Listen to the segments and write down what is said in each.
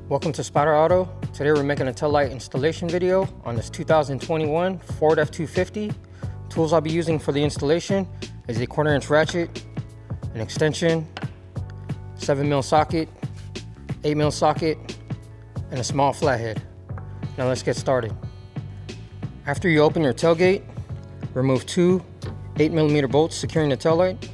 Welcome to Spyder Auto. Today we're making a tail light installation video on this 2021 Ford F-250. Tools I'll be using for the installation is a 1/4 inch ratchet, an extension, 7mm socket, 8mm socket, and a small flathead. Now let's get started. After you open your tailgate, remove two 8mm bolts securing the tail light.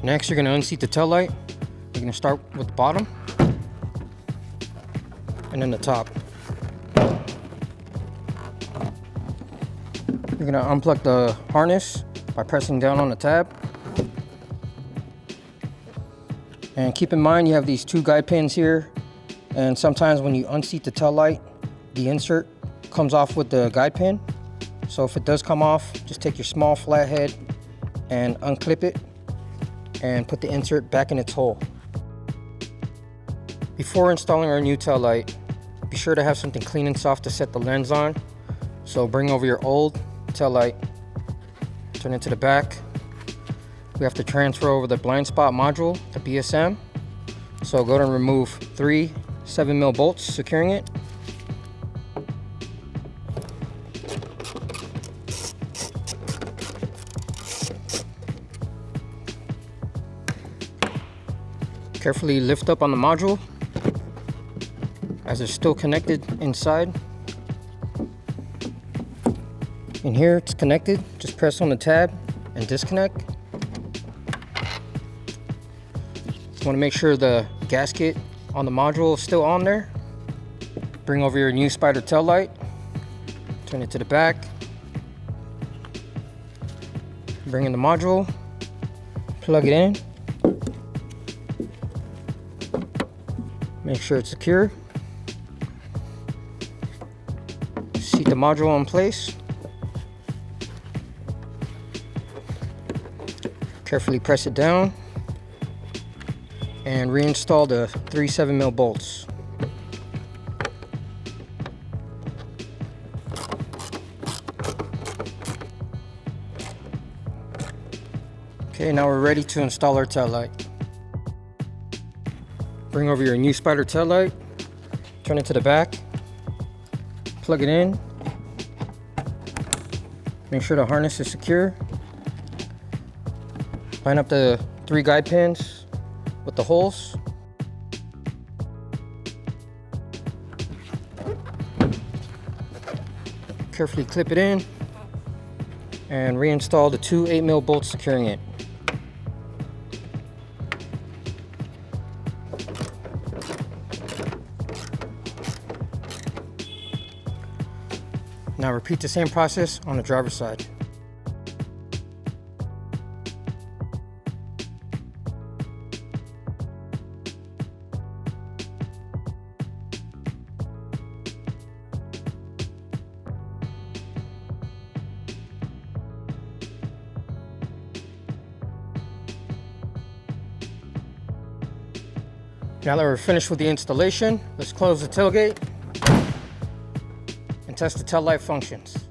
Next, you're going to unseat the tail light. You're going to start with the bottom and then the top. You're going to unplug the harness by pressing down on the tab. And keep in mind you have these two guide pins here, and sometimes when you unseat the tail light, the insert comes off with the guide pin. So if it does come off, just take your small flathead and unclip it and put the insert back in its hole. Before installing our new tail light, be sure to have something clean and soft to set the lens on. So bring over your old tail light, turn it to the back. We have to transfer over the blind spot module, the BSM. So go and remove three 7mm bolts securing it. Carefully lift up on the module as it's still connected inside. In here it's connected, just press on the tab and disconnect. You want to make sure the gasket on the module is still on there. Bring over your new Spyder tail light, turn it to the back, bring in the module, plug it in. Make sure it's secure. Seat the module in place. Carefully press it down and reinstall the three 7mm bolts. Okay, now we're ready to install our tail light. Bring over your new Spyder tail light, turn it to the back, plug it in, make sure the harness is secure, line up the three guide pins with the holes, carefully clip it in, and reinstall the two 8mm bolts securing it. Now repeat the same process on the driver's side. Now that we're finished with the installation, let's close the tailgate and test the tail light functions.